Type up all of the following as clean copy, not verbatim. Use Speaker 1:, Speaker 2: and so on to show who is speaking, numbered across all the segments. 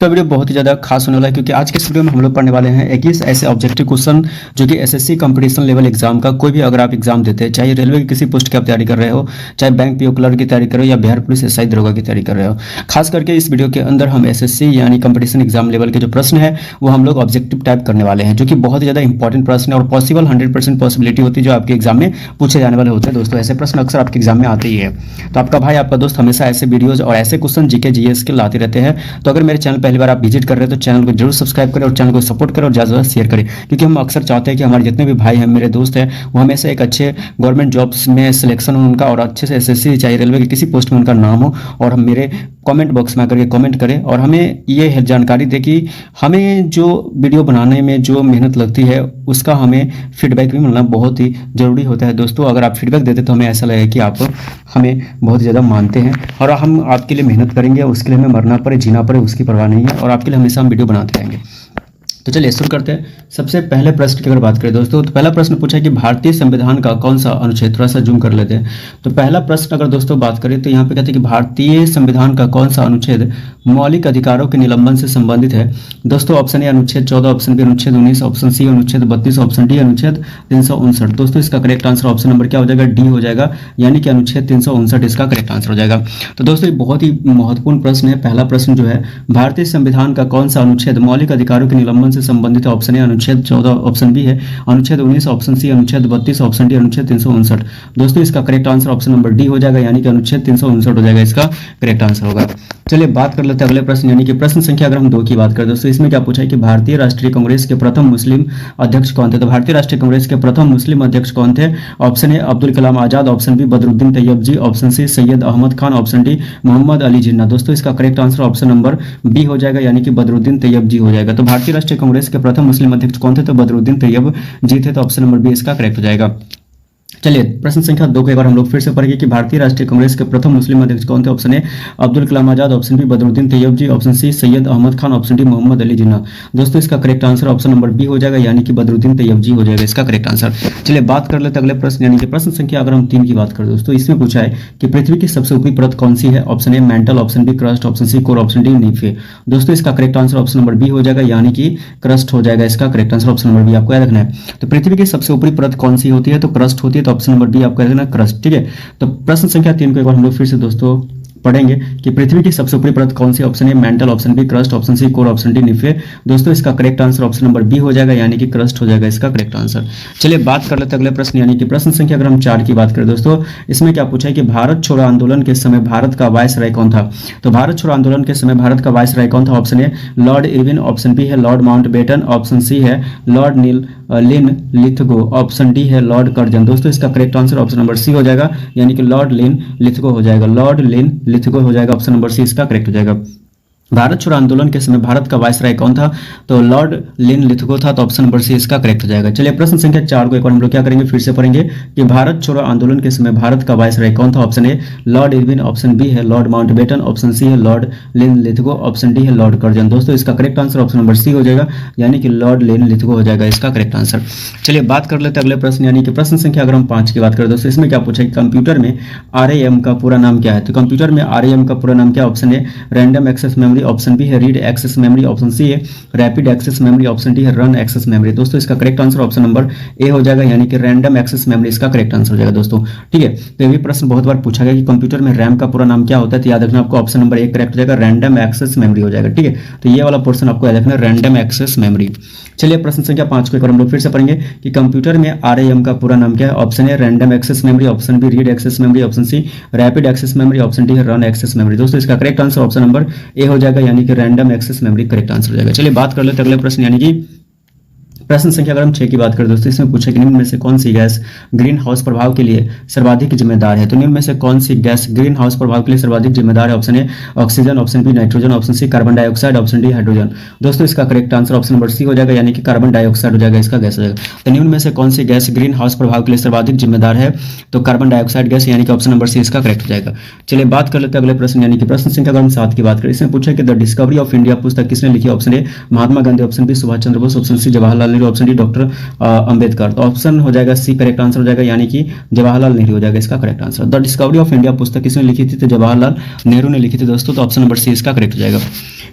Speaker 1: तो वीडियो बहुत ही ज़्यादा खास होने वाला है क्योंकि आज के इस वीडियो में हम लोग पढ़ने वाले हैं 21 ऐसे ऑब्जेक्टिव क्वेश्चन जो कि एसएससी कंपटीशन लेवल एग्जाम का कोई भी अगर आप एग्जाम देते हैं, चाहे रेलवे की किसी पोस्ट की आप तैयारी कर रहे हो, चाहे बैंक पीओ क्लर्क की तैयारी कर रहे हो या बिहार पुलिस एसआई दरोगा की तैयारी कर रहे हो। खास करके इस वीडियो के अंदर हम एसएससी यानी कंपटीशन एग्जाम लेवल के जो प्रश्न है वो हम लोग ऑब्जेक्टिव टाइप करने वाले हैं, जो कि बहुत ही ज़्यादा इंपॉर्टेंट प्रश्न है और पॉसिबल 100% पॉसिबिलिटी होती है जो आपके एग्जाम में पूछे जाने वाले होते हैं। दोस्तों ऐसे प्रश्न अक्सर आपके एग्जाम में आते ही है, तो आपका भाई आपका दोस्त हमेशा ऐसे वीडियोज और ऐसे क्वेश्चन जीके जीएस के लाते रहते हैं। तो अगर मेरे चैनल पहली बार आप विजिट कर रहे हैं तो चैनल को जरूर सब्सक्राइब करें और चैनल को सपोर्ट करें और ज़्यादा से ज़्यादा शेयर करें, क्योंकि हम अक्सर चाहते हैं कि हमारे जितने भी भाई हैं, मेरे दोस्त हैं, वो हमेशा एक अच्छे गवर्नमेंट जॉब्स में सिलेक्शन हो उनका और अच्छे से एसएससी चाहे रेलवे के किसी पोस्ट में उनका नाम हो और हम मेरे कमेंट बॉक्स में आकर के कमेंट करें और हमें ये जानकारी दे कि हमें जो वीडियो बनाने में जो मेहनत लगती है उसका हमें फीडबैक भी मिलना बहुत ही ज़रूरी होता है। दोस्तों अगर आप फीडबैक देते तो हमें ऐसा लगेगा कि आप हमें बहुत ज़्यादा मानते हैं और हम आपके लिए मेहनत करेंगे, उसके लिए हमें मरना पड़े जीना पड़े उसकी परवाह नहीं है और आपके लिए हमेशा हम वीडियो बनाते रहेंगे। तो चलिए शुरू करते हैं। सबसे पहले प्रश्न की अगर बात करें दोस्तों, तो पहला प्रश्न पूछा है कि भारतीय संविधान का कौन सा अनुच्छेद, थोड़ा सा जूम कर लेते हैं। तो पहला प्रश्न अगर दोस्तों बात करें तो यहाँ पे कहते हैं कि भारतीय संविधान का कौन सा अनुच्छेद मौलिक अधिकारों के निलंबन से संबंधित है। दोस्तों ऑप्शन ए अनुच्छेद 14, ऑप्शन बी अनुच्छेद 19, ऑप्शन सी अनुच्छेद 32, ऑप्शन डी अनुच्छेद 359। दोस्तों इसका करेक्ट आंसर ऑप्शन नंबर क्या हो जाएगा, डी हो जाएगा, यानी कि अनुच्छेद 359 इसका करेक्ट आंसर हो जाएगा। तो दोस्तों ये बहुत ही महत्वपूर्ण प्रश्न है। पहला प्रश्न जो है, भारतीय संविधान का कौन सा अनुच्छेद मौलिक अधिकारों के निलंबन से संबंधित है। ऑप्शन ए अनुच्छेद 14, ऑप्शन बी है अनुच्छेद 19, ऑप्शन सी अनुच्छेद 32, ऑप्शन डी अनुच्छेद 359। दोस्तों इसका correct answer option number D हो जाएगा, यानी कि अनुच्छेद 359 हो जाएगा, इसका करेक्ट आंसर होगा। चलिए बात कर लेते हैं अगले प्रश्न, यानी कि प्रश्न संख्या अगर हम 2 की बात करें दोस्तों, इसमें क्या पूछा है कि भारतीय राष्ट्रीय कांग्रेस के प्रथम मुस्लिम अध्यक्ष कौन थे। तो भारतीय राष्ट्रीय कांग्रेस के प्रथम मुस्लिम अध्यक्ष कौन थे। Option A Abdul Kalam Azad, option B Badruddin Tyabji, option C Syed Ahmad Khan, option D Mohammad Ali Jinnah. दोस्तों इसका correct answer option number B हो जाएगा, यानी कि बदरुद्दीन तैयब जी हो जाएगा। तो भारतीय राष्ट्रीय कांग्रेस के प्रथम मुस्लिम अध्यक्ष कौन थे, तो बदरुद्दीन तैयब जी थे, तो ऑप्शन नंबर बी इसका करेक्ट हो जाएगा। चलिए प्रश्न संख्या 2 को एक बार हम लोग फिर से पढ़ेंगे कि भारतीय राष्ट्रीय कांग्रेस के प्रथम मुस्लिम अध्यक्ष कौन थे। Option A Abdul Kalam Azad, option B Badruddin Tyabji, option C Syed Ahmad Khan, option D Mohammad Ali Jinnah. दोस्तों इसका correct answer option number B हो जाएगा, यानी कि बदरुद्दीन तैयब जी हो जाएगा, इसका करेक्ट आंसर। चलिए बात कर लेते हैं अगले प्रश्न, यानी कि प्रश्न संख्या अगर हम 3 की बात करें दोस्तों, इसमें पूछा है कि पृथ्वी की सबसे ऊपरी परत कौन सी है। Option A mantle, option B crust, option C core, option D nife. दोस्तों इसका correct answer option number B हो जाएगा, यानी कि क्रस्ट हो जाएगा, इसका correct answer option number B आपको याद रखना है। तो पृथ्वी की सबसे ऊपरी परत कौन सी होती है, तो क्रस्ट होती है, तो ऑप्शन नंबर बी आपको याद रखना क्रस्ट। ठीक है, तो प्रश्न संख्या 3 को एक बार हम लोग फिर से दोस्तों पढ़ेंगे कि पृथ्वी की सबसे ऊपरी परत कौन सी। Option A mantle, option B crust, option C core, option D nife. दोस्तों इसका correct answer option number B हो जाएगा, यानी कि क्रस्ट हो जाएगा, इसका करेक्ट आंसर। चलिए बात कर लेते हैं अगले प्रश्न, यानी कि प्रश्न संख्या अगर हम 4 की बात करें दोस्तों, इसमें क्या पूछा है कि भारत छोड़ो आंदोलन के समय भारत का वायसराय कौन था। तो भारत छोड़ो आंदोलन के समय भारत का वायसराय कौन था। Option A Lord Irwin, option B है लॉर्ड माउंटबेटन, ऑप्शन सी है Lord Linlithgow, option D है लॉर्ड कर्जन। दोस्तों इसका correct answer option number C हो जाएगा, यानी कि लॉर्ड लिन लिथगो हो जाएगा, लॉर्ड लिन लिथगो हो जाएगा, ऑप्शन नंबर सी इसका करेक्ट हो जाएगा। भारत छोड़ो आंदोलन के समय भारत का वायसराय कौन था, तो लॉर्ड लिन लिथगो था, तो ऑप्शन नंबर सी इसका करेक्ट हो जाएगा। चलिए प्रश्न संख्या 4 को एक बार हम लोग क्या करेंगे, फिर से पढ़ेंगे कि भारत छोड़ो आंदोलन के समय भारत का वायसराय कौन था। Option A Lord Irwin, option B है लॉर्ड माउंटबेटन, ऑप्शन सी है Lord Linlithgow, option D है लॉर्ड कर्जन। दोस्तों इसका correct answer option number C हो जाएगा, यानी कि लॉर्ड लिन लिथगो हो जाएगा, इसका करेक्ट आंसर। चलिए बात कर लेते हैं अगले प्रश्न, यानी कि प्रश्न संख्या अगर हम 5 की बात करें दोस्तों, इसमें क्या पूछा है कंप्यूटर में RAM का पूरा नाम क्या है। तो कंप्यूटर में RAM का पूरा नाम क्या है। Option A random access memory, option B है read access memory, option C है rapid access memory, option D है रन एक्सेस मेमोरी। दोस्तों इसका correct answer option number A हो जाएगा, यानी कि रैंडम एक्सेस मेमोरी इसका करेक्ट आंसर हो जाएगा दोस्तों। ठीक है, तो ये भी प्रश्न बहुत बार पूछा गया कि कंप्यूटर में रैम का पूरा नाम क्या होता है, तो याद रखना आपको ऑप्शन नंबर ए करेक्ट हो जाएगा, रैंडम एक्सेस मेमोरी हो जाएगा। ठीक है, तो ये वाला पोर्शन आपको याद रखना रैंडम एक्सेस मेमोरी। चलिए प्रश्न संख्या 5 को एक बार हम लोग फिर से पढ़ेंगे कि कंप्यूटर में RAM का पूरा नाम क्या है। Option A random access memory, option B read access memory, option C rapid access memory, option D है रन एक्सेस मेमोरी। दोस्तों इसका correct answer option number A हो जाएगा, यानी कि random access memory correct answer हो जाएगा। चलिए बात कर लेते हैं अगले प्रश्न, यानी कि प्रश्न संख्या अगर हम 6 की बात करें दोस्तों, इसमें पूछा कि निम्न में से कौन सी गैस ग्रीन हाउस प्रभाव के लिए सर्वाधिक जिम्मेदार है। तो निम्न में से कौन सी गैस ग्रीन हाउस प्रभाव के लिए सर्वाधिक जिम्मेदार है। Option A oxygen, option B nitrogen, option C carbon dioxide, option D hydrogen. दोस्तों इसका correct answer option number C हो जाएगा, यानी कि कार्बन डाइऑक्साइड हो जाएगा, इसका गैस हो जाएगा। तो निम्न में से कौन सी गैस ग्रीन हाउस प्रभाव के लिए सर्वाधिक जिम्मेदार है, तो कार्बन डाइऑक्साइड गैस, यानी कि ऑप्शन नंबर सी इसका करेक्ट हो जाएगा। चलिए बात कर लेते हैं अगले प्रश्न, यानी कि प्रश्न संख्या अगर हम 7 की बात करें, इसमें पूछा कि द डिस्कवरी ऑफ इंडिया पुस्तक किसने लिखी। Option A Mahatma Gandhi, option B Subhash Chandra Bose, option C Jawaharlal Nehru, option D doctor Ambedkar. तो ऑप्शन हो जाएगा सी करेक्ट आंसर हो जाएगा, यानी कि जवाहरलाल नेहरू हो जाएगा इसका correct answer. The discovery of India पुस्तक किसने लिखी थी? तो जवाहरलाल नेहरू ने लिखी थी दोस्तों। तो ऑप्शन नंबर सी इसका करेक्ट हो जाएगा।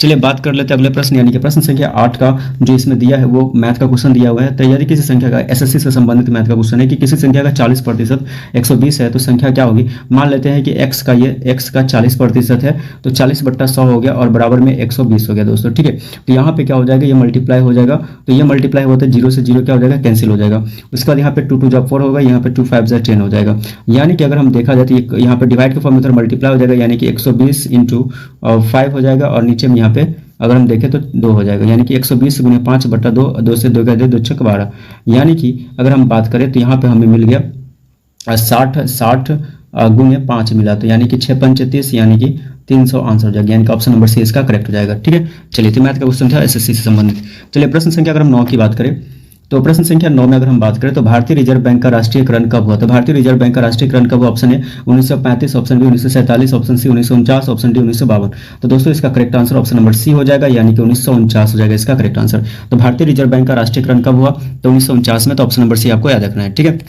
Speaker 1: चलिए बात कर लेते हैं अगले प्रश्न, यानी कि प्रश्न संख्या 8 का जो इसमें दिया है वो मैथ का क्वेश्चन दिया हुआ है। तो यदि किसी संख्या का एसएससी से संबंधित मैथ का क्वेश्चन है कि किसी संख्या का 40% 120 है, तो संख्या क्या होगी? मान लेते हैं कि x का 40% है, तो 40/100 हो गया और बराबर में 120 हो गया दोस्तों, ठीक है। तो यहाँ पे क्या हो जाएगा? ये मल्टीप्लाई हो जाएगा, तो ये मल्टीप्लाई होता है 0 से 0 क्या हो जाएगा? कैंसिल हो जाएगा। उसके बाद यहाँ पे 2 2 जा 4 होगा, यहाँ पे 2 5 जा 10 हो जाएगा। यानी कि अगर हम देखा जाए तो यहाँ पे डिवाइड के फॉर्म में मल्टीप्लाई हो जाएगा, यानी कि 120 इंटू 5 हो जाएगा, और नीचे में यहाँ पे अगर हम देखें तो 2 हो जाएगा, यानी कि 120 गुने 5/2, 2 से 2 का 2 6 12। यानी कि अगर हम बात करें तो यहाँ पे हमें मिल गया 60 गुने 5 मिला, तो यानी कि 6 5 30, यानी कि 300 आंसर हो जाएगा, यानी कि ऑप्शन नंबर सी इसका करेक्ट हो जाएगा, ठीक है। चलिए, तो मैथ का क्वेश्चन था एसएससी से संबंधित। चलिए प्रश्न संख्या अगर हम 9 की बात करें, तो प्रश्न संख्या 9 में अगर हम बात करें तो भारतीय रिजर्व बैंक का राष्ट्रीयकरण कब हुआ? तो भारतीय रिजर्व बैंक का राष्ट्रीयकरण कब हुआ? Option A 1935, option B 1947, option C 1949, option D 1952। तो दोस्तों इसका correct answer option number C हो जाएगा, यानी कि 1949 हो जाएगा इसका करेक्ट आंसर। तो भारतीय रिजर्व बैंक का राष्ट्रीयकरण कब हुआ? तो 1949 में। तो ऑप्शन नंबर सी आपको याद रखना है, ठीक है।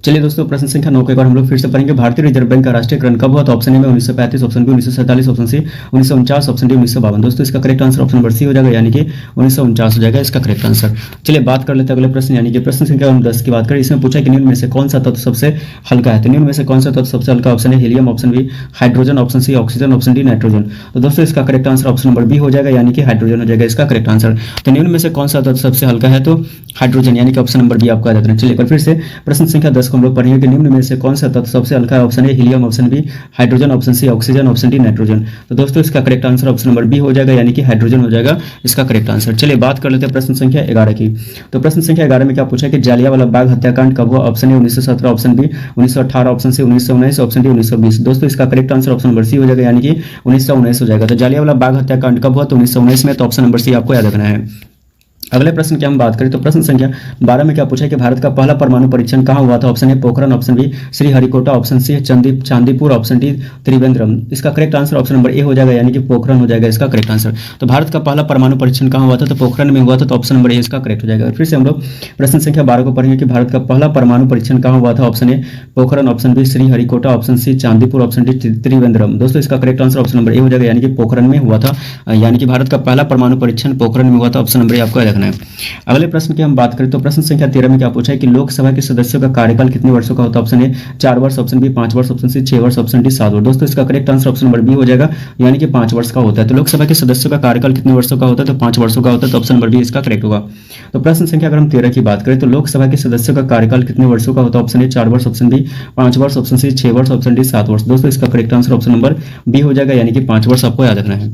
Speaker 1: चलिए दोस्तों, प्रश्न संख्या 9 के बाद हम लोग फिर से पढ़ेंगे भारतीय रिजर्व बैंक का राष्ट्रीयकरण कब हुआ? तो ऑप्शन ए में 1935, option B 1947, option C 1949, option D 1952। दोस्तों इसका correct answer option number C हो जाएगा, यानी कि 1949 हो जाएगा इसका करेक्ट आंसर। चलिए बात कर लेते हैं अगले प्रश्न, यानी कि प्रश्न संख्या 10 की बात करें। इसमें पूछा कि निम्न में से कौन सा तत्व सबसे हल्का है? तो निम्न में से कौन सा तत्व सबसे हल्का? Option A helium, option B hydrogen, option C oxygen, option D nitrogen. तो दोस्तों इसका correct answer option number B हो जाएगा, यानी कि हाइड्रोजन हो जाएगा इसका करेक्ट आंसर। तो निम्न में से कौन सा तत्व सबसे हल्का है? तो हाइड्रोजन, यानी कि ऑप्शन नंबर बी आपको याद रखना है। चलिए एक बार फिर से प्रश्न संख्या 10 को हम लोग पढ़ेंगे कि निम्न में से कौन सा तत्व सबसे हल्का है? Option A helium, option B hydrogen, option C oxygen, option D nitrogen. तो दोस्तों इसका correct answer option number B हो जाएगा, यानी कि हाइड्रोजन हो जाएगा इसका करेक्ट आंसर। चलिए बात कर लेते हैं प्रश्न संख्या 11 की। तो प्रश्न संख्या 11 में क्या पूछा कि जालियांवाला बाग हत्याकांड कब हुआ? Option A 1917, option B 1918, option C 1919, option D 1920। दोस्तों इसका correct answer option number C हो जाएगा, यानी कि 1919 हो जाएगा। तो जालियांवाला बाग हत्याकांड कब हुआ? तो 1919 में। तो ऑप्शन नंबर सी आपको याद रखना है। अगले प्रश्न की हम बात करें तो प्रश्न संख्या 12 में क्या पूछा है कि भारत का पहला परमाणु परीक्षण कहाँ हुआ था? Option A Pokhran, option B Sriharikota, option C Chandipur, option D Trivandrum. इसका correct answer option number A हो जाएगा, यानी कि पोखरण हो जाएगा इसका करेक्ट आंसर। तो भारत का पहला परमाणु परीक्षण कहाँ हुआ था? तो पोखरण में हुआ था। तो ऑप्शन नंबर ए इसका करेक्ट हो जाएगा। फिर से हम लोग प्रश्न संख्या 12 को पढ़ेंगे कि भारत का पहला परमाणु परीक्षण कहाँ हुआ था? Option A Pokhran, option B Sriharikota, option C Chandipur, option D Trivandrum. दोस्तों इसका correct answer option number A हो जाएगा, यानी कि पोखरण में हुआ था, यानी कि भारत का पहला परमाणु परीक्षण पोखरण में हुआ था। ऑप्शन नंबर ए आपको याद रखना है। अगले प्रश्न की हम बात करें तो प्रश्न संख्या 13 में क्या पूछा है कि लोकसभा के सदस्यों का कार्यकाल कितने वर्षों का होता है? ऑप्शन ए 4 वर्ष, ऑप्शन बी 5 वर्ष, ऑप्शन सी 6 वर्ष, ऑप्शन डी 7 वर्ष। दोस्तों इसका correct answer option number B हो जाएगा, यानी कि 5 वर्ष का होता है। तो लोकसभा के सदस्यों का कार्यकाल कितने वर्षों का होता है? तो 5 वर्षों का होता है। तो ऑप्शन नंबर बी इसका करेक्ट होगा। तो प्रश्न संख्या अगर हम 13 की बात करें तो लोकसभा के सदस्यों का कार्यकाल कितने वर्षों का होता है? ऑप्शन ए 4 वर्ष, ऑप्शन बी 5 वर्ष, ऑप्शन सी 6 वर्ष, ऑप्शन डी 7 वर्ष। दोस्तों इसका correct answer option number B हो जाएगा, यानी कि 5 वर्ष आपको याद रखना है।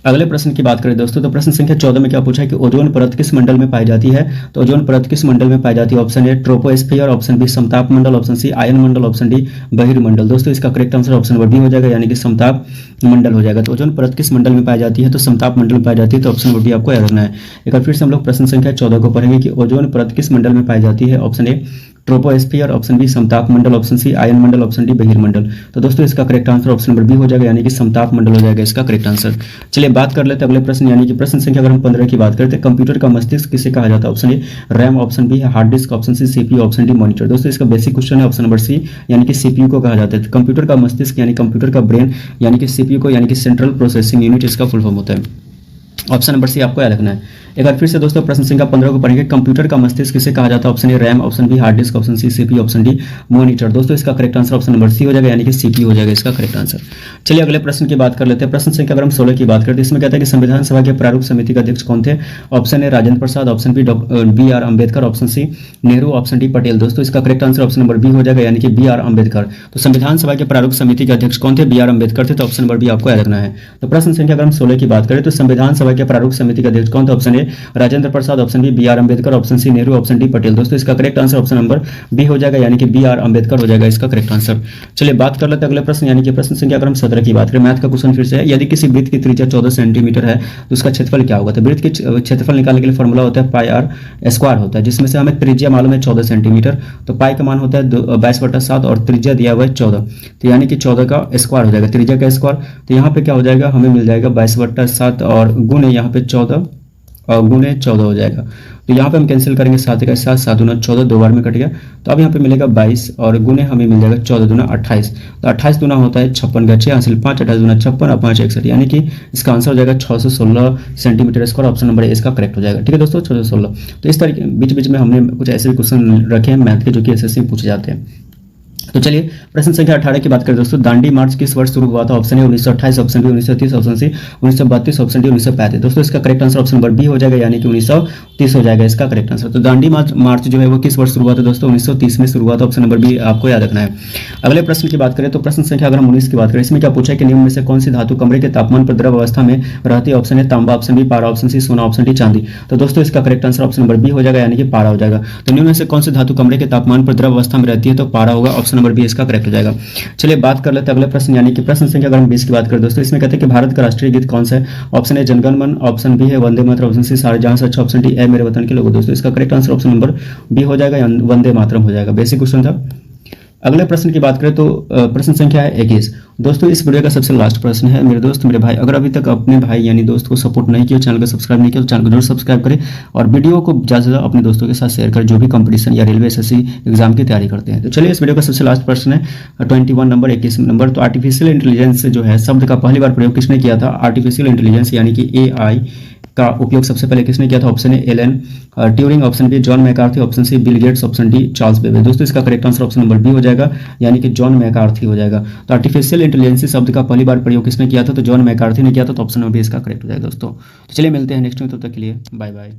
Speaker 1: अगले प्रश्न की बात करें दोस्तों तो प्रश्न संख्या 14 में क्या पूछा है कि ओजोन परत किस मंडल में पाई जाती है? तो ओजोन परत किस मंडल में पाई जाती है? Option A troposphere, option B समताप मंडल, ऑप्शन सी आयन मंडल, ऑप्शन डी बहिर्मंडल। दोस्तों इसका correct answer option number B हो जाएगा, यानी कि समताप मंडल हो जाएगा। तो ओजोन परत किस मंडल में पाई जाती है? तो समताप मंडल में पाई जाती है। तो ऑप्शन नंबर बी आपको याद रखना है। एक बार फिर से हम लोग प्रश्न संख्या 14 को पढ़ेंगे कि ओजोन परत किस मंडल में पाई जाती है? Option A troposphere, option B समताप मंडल, ऑप्शन सी आयन मंडल, ऑप्शन डी बहिर्मंडल। तो दोस्तों इसका correct answer option number B हो जाएगा, यानी कि समताप मंडल हो जाएगा इसका करेक्ट आंसर। चलिए बात कर लेते हैं अगले प्रश्न, यानी कि प्रश्न संख्या अगर हम 15 की बात करते हैं कंप्यूटर का मस्तिष्क किसे कहा जाता है? Option A RAM, option B है hard disk, option C CPU, option D monitor. दोस्तों इसका बेसिक क्वेश्चन है ऑप्शन नंबर सी, यानी कि सीपीयू को कहा जाता है। तो कंप्यूटर का मस्तिष्क यानी कंप्यूटर का ब्रेन, यानी कि सीपीयू को, यानी कि सेंट्रल प्रोसेसिंग यूनिट इसका फुल फॉर्म होता है। ऑप्शन नंबर सी आपको याद रखना है। एक बार फिर से दोस्तों प्रश्न संख्या 15 को पढ़ेंगे कंप्यूटर का मस्तिष्क किसे कहा जाता है? Option A RAM, option B hard disk, option C CPU, option D monitor. दोस्तों इसका correct answer option number C हो जाएगा, यानी कि सीपीयू हो जाएगा इसका करेक्ट आंसर। चलिए अगले प्रश्न की बात कर लेते हैं। प्रश्न संख्या अगर हम 16 की बात करते हैं इसमें कहता है कि संविधान सभा के प्रारूप समिति के अध्यक्ष कौन थे? Option A Rajendra Prasad, option B B R Ambedkar, option C Nehru, option D Patel. दोस्तों इसका correct answer option number B हो जाएगा, यानी कि बी आर अम्बेडकर। तो संविधान सभा के प्रारूप समिति के अध्यक्ष कौन थे? बी आर अम्बेडकर थे। तो ऑप्शन नंबर बी आपको याद रखना है। तो प्रश्न संख्या अगर हम 16 की बात करें तो संविधान सभा के प्रारूप समिति के अध्यक्ष कौन थे? Option A Rajendra Prasad, option B R Ambedkar, option C Nehru, option D Patel. दोस्तों इसका correct answer option number B हो जाएगा, यानी कि बी आर अम्बेडकर हो जाएगा इसका करेक्ट आंसर। चलिए बात कर लेते हैं अगले प्रश्न, यानी कि प्रश्न संख्या अगर हम 17 की बात करें मैथ का क्वेश्चन फिर से है। यदि किसी वृत्त की त्रिज्या 14 सेंटीमीटर है तो उसका क्षेत्रफल क्या होगा? तो वृत्त के क्षेत्रफल निकालने के लिए फॉर्मूला होता है पाई आर स्क्वायर होता है, जिसमें से हमें त्रिज्या मालूम है 14 सेंटीमीटर, तो पाई का मान होता है 22/7 और त्रिज्या दिया हुआ है 14, तो यानी कि 14 का स्क्वायर हो जाएगा, त्रिज्या का स्क्वायर। तो यहाँ पे क्या हो जाएगा, हमें मिल जाएगा 22/7 और गुणे यहाँ पे 14 और गुने 14 हो जाएगा। तो यहाँ पे हम कैंसिल करेंगे 7 का 7, 7 दूना 14, 2 बार में कट गया। तो अब यहाँ पे मिलेगा 22 और गुने हमें मिल जाएगा 14 दूना 28। तो 28 दूना होता है 56 का 6 हासिल 5, 28 दूना 56 और 5 61, यानी कि इसका आंसर हो जाएगा 616 सेंटीमीटर स्क्वायर। ऑप्शन नंबर ए इसका करेक्ट हो जाएगा। ठीक है दोस्तों, 616। तो इस तरीके बीच बीच में हमने कुछ ऐसे भी क्वेश्चन रखे हैं मैथ के जो कि एसएससी में पूछे जाते हैं। तो चलिए प्रश्न संख्या 18 की बात करें दोस्तों। दांडी मार्च किस वर्ष शुरू हुआ था? Option A 1928, option B 1930, option C 1932, option D 1935। दोस्तों इसका correct answer option number B हो जाएगा, यानी कि 1930 हो जाएगा इसका करेक्ट आंसर। तो दांडी मार्च जो है वो किस वर्ष शुरू हुआ था दोस्तों? 1930 में शुरू हुआ था। ऑप्शन नंबर बी आपको याद रखना है। अगले प्रश्न की बात करें तो प्रश्न संख्या अगर हम 19 की बात करें, इसमें क्या पूछा है कि निम्न में से कौन सी धातु कमरे के तापमान पर द्रव अवस्था में रहती है? ऑप्शन ए तांबा, ऑप्शन बी पारा, ऑप्शन सी सोना, ऑप्शन डी चांदी। तो दोस्तों इसका correct answer option number B हो जाएगा, यानी कि पारा हो जाएगा। तो निम्न में से कौन सी धातु कमरे के तापमान पर द्रव अवस्था में रहती है? तो पारा होगा। ऑप्शन नंबर बी इसका करेक्ट हो जाएगा। चलिए बात कर लेते हैं अगले प्रश्न, यानी कि प्रश्न संख्या अगर हम 20 की बात करें दोस्तों, इसमें कहते हैं कि भारत का राष्ट्रीय गीत कौन सा है? ऑप्शन ए जनगण मन, ऑप्शन बी है वंदे मातरम, ऑप्शन सी सारे जहां से अच्छा, ऑप्शन डी ए मेरे वतन के लोगों। दोस्तों इसका correct answer option number B हो जाएगा, वंदे मातरम हो जाएगा। बेसिक क्वेश्चन था। अगले प्रश्न की बात करें तो प्रश्न संख्या है 21। दोस्तों इस वीडियो का सबसे लास्ट प्रश्न है मेरे दोस्त मेरे भाई, अगर अभी तक अपने भाई यानी दोस्त को सपोर्ट नहीं किया, चैनल को सब्सक्राइब नहीं किया तो चैनल को जरूर सब्सक्राइब करें और वीडियो को ज़्यादा से ज़्यादा अपने दोस्तों के साथ शेयर करें जो भी कंपटीशन या रेलवे एसएससी एग्जाम की तैयारी करते हैं। तो चलिए इस वीडियो का सबसे लास्ट प्रश्न है 21 नंबर 21 नंबर। तो आर्टिफिशियल इंटेलिजेंस जो है शब्द का पहली बार प्रयोग किसने किया था? आर्टिफिशियल इंटेलिजेंस यानी कि AI का उपयोग सबसे पहले किसने किया था? Option A Alan Turing, option B John McCarthy, option C Bill Gates, option D Charles Babbage. दोस्तों इसका correct answer option number B हो जाएगा, यानी कि जॉन मैकार्थी हो जाएगा। तो आर्टिफिशियल इंटेलिजेंस शब्द का पहली बार प्रयोग किसने किया था? तो जॉन मैकार्थी ने किया था। तो ऑप्शन नंबर बी इसका करेक्ट हो जाएगा दोस्तों। तो चलिए मिलते हैं नेक्स्ट में, तब तक के लिए बाय बाय।